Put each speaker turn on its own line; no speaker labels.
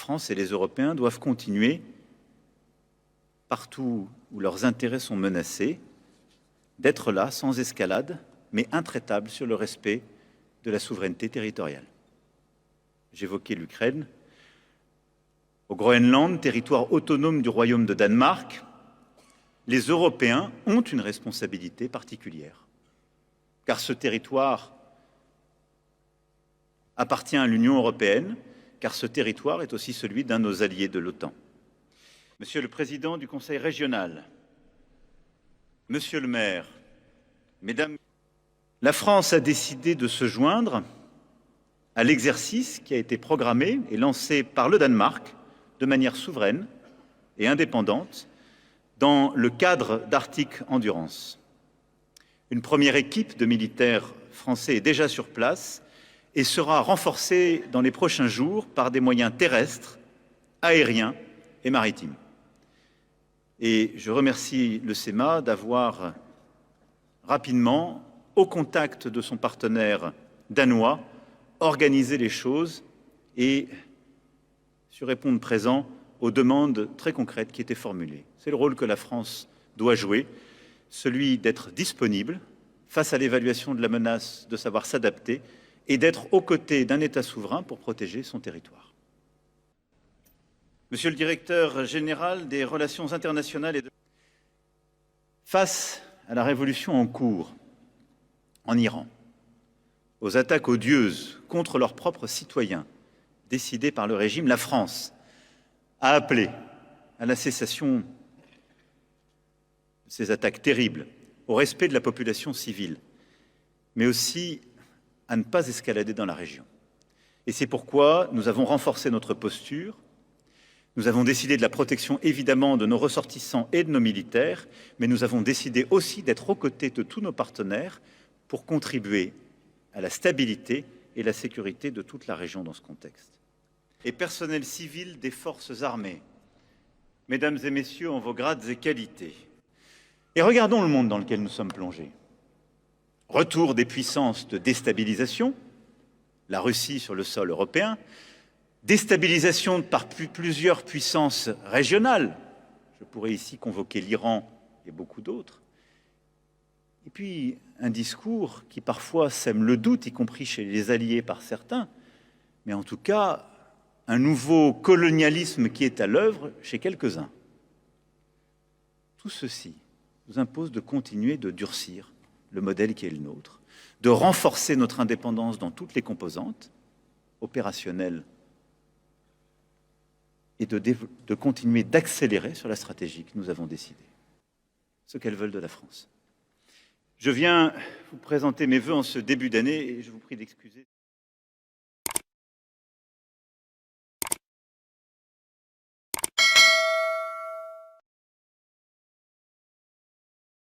France et les Européens doivent continuer, partout où leurs intérêts sont menacés, d'être là, sans escalade, mais intraitables sur le respect de la souveraineté territoriale. J'évoquais l'Ukraine. Au Groenland, territoire autonome du Royaume de Danemark, les Européens ont une responsabilité particulière, car ce territoire appartient à l'Union européenne, car ce territoire est aussi celui d'un de nos alliés de l'OTAN. Monsieur le Président du Conseil régional, Monsieur le maire, Mesdames, la France a décidé de se joindre à l'exercice qui a été programmé et lancé par le Danemark de manière souveraine et indépendante dans le cadre d'Arctic Endurance. Une première équipe de militaires français est déjà sur place et sera renforcée dans les prochains jours par des moyens terrestres, aériens et maritimes. Et je remercie le SEMA d'avoir rapidement, au contact de son partenaire danois, organisé les choses et su répondre présent aux demandes très concrètes qui étaient formulées. C'est le rôle que la France doit jouer, celui d'être disponible face à l'évaluation de la menace, de savoir s'adapter et d'être aux côtés d'un État souverain pour protéger son territoire. Monsieur le directeur général des relations internationales et de... Face à la révolution en cours en Iran, aux attaques odieuses contre leurs propres citoyens décidées par le régime, la France a appelé à la cessation de ces attaques terribles, au respect de la population civile, mais aussi à ne pas escalader dans la région. Et c'est pourquoi nous avons renforcé notre posture. Nous avons décidé de la protection, évidemment, de nos ressortissants et de nos militaires, mais nous avons décidé aussi d'être aux côtés de tous nos partenaires pour contribuer à la stabilité et la sécurité de toute la région dans ce contexte. Et personnel civil des forces armées, mesdames et messieurs, en vos grades et qualités, et regardons le monde dans lequel nous sommes plongés. Retour des puissances de déstabilisation, la Russie sur le sol européen, déstabilisation par plusieurs puissances régionales, je pourrais ici convoquer l'Iran et beaucoup d'autres, et puis un discours qui parfois sème le doute, y compris chez les alliés par certains, mais en tout cas un nouveau colonialisme qui est à l'œuvre chez quelques-uns. Tout ceci nous impose de continuer de durcir le modèle qui est le nôtre, de renforcer notre indépendance dans toutes les composantes, opérationnelles, et de continuer d'accélérer sur la stratégie que nous avons décidée, ce qu'elles veulent de la France. Je viens vous présenter mes vœux en ce début d'année et je vous prie d'excuser.